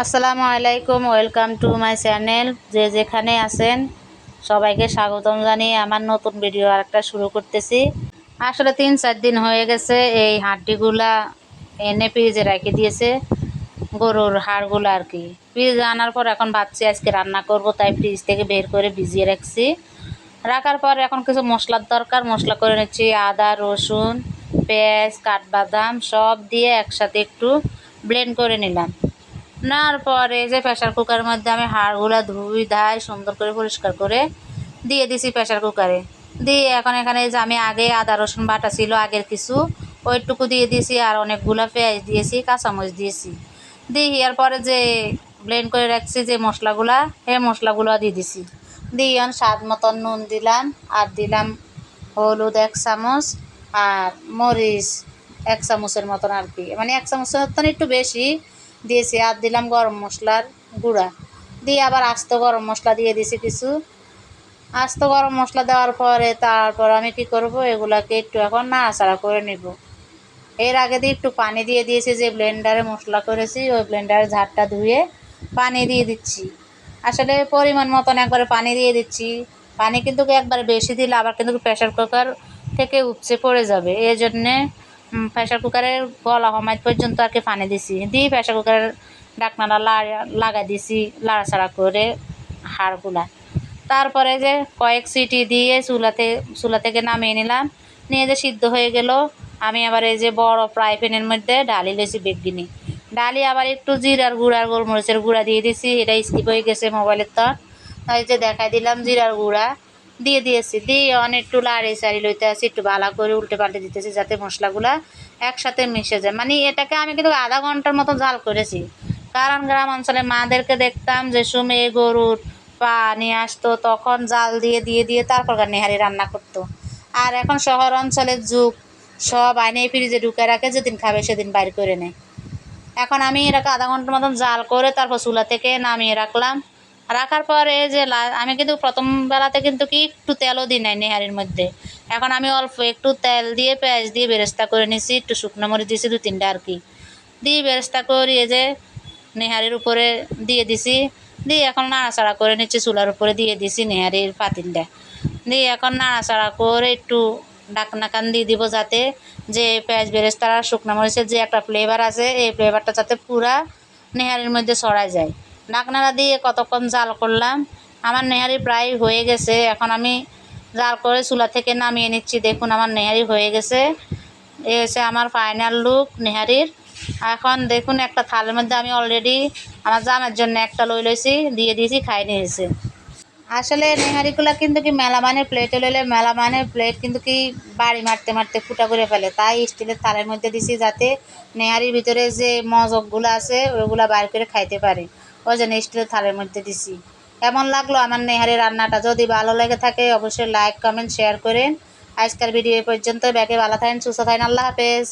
আসসালামু আলাইকুম, welcome to my channel. যে যেখানে আছেন সবাইকে স্বাগতম জানিয়ে আমার নতুন ভিডিও আরেকটা শুরু করতেছি। আসলে 3-4 দিন হয়ে গেছে এই হাড্ডিগুলা এনে ফ্রিজে রেখে দিয়েছে, গরুর হাড়গুলো আর কি। ফ্রিজে আনার পর এখন ভাবছি আজকে রান্না করব, তাই ফ্রিজ থেকে বের করে ভিজিয়ে রাখছি। রাখার পর এখন কিছু মশলার দরকার, মশলা করে নিচ্ছি। আদা, রসুন, পেঁয়াজ, কাঠবাদাম সব দিয়ে একসাথে একটু ব্লেন্ড করে নিলাম। নেওয়ার পরে যে প্রেশার কুকারের মধ্যে আমি হাড়গুলা ধুই ধাই সুন্দর করে পরিষ্কার করে দিয়ে দিছি প্রেশার কুকারে। দিয়ে এখন এখানে যে আমি আগে আদা রসুন বাটা ছিল আগের কিছু, ওইটুকু দিয়ে দিয়েছি। আর অনেকগুলো পেঁয়াজ দিয়েছি, কাঁচামরিচ দিয়েছি। দিয়ে এরপরে যে ব্লেন্ড করে রাখছি যে মশলাগুলা, এই মশলাগুলো দিয়ে দিছি। দিয়ে এখন স্বাদ মতন নুন দিলাম, আর দিলাম হলুদ 1 চামচ, আর মরিচ 1 চামচের মতন আর কি, মানে 1 চামচের মতন একটু বেশি দিয়েছি। আর দিলাম গরম মশলার গুঁড়া, দিয়ে আবার আস্ত গরম মশলা দিয়ে দিছি কিছু। আস্ত গরম মশলা দেওয়ার পরে তারপর আমি কি করব, এগুলাকে একটু এখন নাড়াচাড়া করে নিব। এর আগে দিয়ে একটু পানি দিয়ে দিয়েছি, যে ব্লেন্ডারে মশলা করেছি ওই ব্লেন্ডারের ঝাড়টা ধুয়ে পানি দিয়ে দিচ্ছি। আসলে পরিমাণ মতন একবারে পানি দিয়ে দিচ্ছি। পানি কিন্তু একবারে বেশি দিলে আবার কিন্তু প্রেশার কুকার থেকে উপচে পড়ে যাবে, এই জন্যে প্রেশার কুকারের গলা হমায় পর্যন্ত আর কি পানি দিছি। দিয়ে প্রেশার কুকারের ঢাকনাটা লাগাই দিছি লাড়াচাড়া করে হাড়গুলা। তারপরে যে কয়েক সিটি দিয়ে চুলা থেকে নামিয়ে নিলাম। নিয়ে যে সিদ্ধ হয়ে গেল, আমি আবার এই যে বড় ফ্রাই প্যানের মধ্যে ডালি লেছি বেগিনি। ডালি আবার একটু জিরার গুঁড়া আর গোলমরিচের গুঁড়া দিয়ে দিছি, এটা স্কিপ হয়ে গেছে মোবাইলের তো, তাই যে দেখাই দিলাম। জিরার গুঁড়া দিয়ে দিয়েছি, দিয়ে অনেক একটু লাড়ি চাড়ি লইতে আসি, একটু ভালো করে উল্টে পাল্টে দিতেছি যাতে মশলাগুলা একসাথে মিশে যায়। মানে এটাকে আমি কিন্তু আধা ঘন্টার মতো জাল করেছি। কারণ গ্রাম অঞ্চলে মাদেরকে দেখতাম যে সময় গরুর পা নিয়ে আসতো, তখন জাল দিয়ে দিয়ে দিয়ে তারপর নেহারি রান্না করতো। আর এখন শহর অঞ্চলের যুগ, সব আইনে ফ্রিজে ঢুকে রাখে, যেদিন খাবে সেদিন বাইর করে নেয়। এখন আমি এটাকে আধা ঘন্টার মতন জাল করে তারপর চুলা থেকে নামিয়ে রাখলাম। রাখার পরে যে আমি কিন্তু প্রথম বেলাতে কিন্তু কি একটু তেলও দিই নাই নেহারির মধ্যে। এখন আমি অল্প একটু তেল দিয়ে পেঁয়াজ দিয়ে বেরেস্তা করে নিছি, একটু শুকনো মরিচ দিয়েছি 2-3টা আর কি, দিয়ে বেরেস্তা করে যে নেহারির উপরে দিয়ে দিছি। দিয়ে এখন নাড়াচাড়া করে নিচ্ছি, চুলার উপরে দিয়ে দিছি নেহারির পাতিলটা। দিয়ে এখন নাড়াচাড়া করে একটু ঢাকনাকান দিয়ে দিব, যাতে যে পেঁয়াজ বেরেস্তার আর শুকনো মরিচের যে একটা ফ্লেভার আছে, এই ফ্লেভারটা যাতে পুরা নেহারির মধ্যে ছড়ায় যায়। ঢাকনাটা দিয়ে কতক্ষণ জাল করলাম, আমার নেহারি প্রায় হয়ে গেছে। এখন আমি জাল করে চুলা থেকে নামিয়ে নিচ্ছি। দেখুন আমার নেহারি হয়ে গেছে, এ হচ্ছে আমার ফাইনাল লুক নেহারির। এখন দেখুন একটা থালের মধ্যে আমি অলরেডি আমার জামের জন্য একটা লইছি, দিয়ে দিয়েছি, খাই নিয়েছে। আসলে নেহারিগুলা কিন্তু কি মেলামানের প্লেটে লইলে মেলামানের প্লেট কিন্তু কি বাড়ি মারতে মারতে ফুটা করে ফেলে, তাই স্টিলের থালের মধ্যে দিছি, যাতে নেহারির ভিতরে যে মজকগুলো আছে ওইগুলা বাইর করে খাইতে পারে, ওই জন্য স্টিলের থালের মধ্যে দিছি। কেমন লাগলো আমার নেহারি রান্নাটা? যদি ভালো লেগে থাকে অবশ্যই লাইক কমেন্ট শেয়ার করেন। আজকের ভিডিও পর্যন্ত, ব্যাকে ভালো থাকেন, সুস্থ থাকেন, আল্লাহ হাফেজ।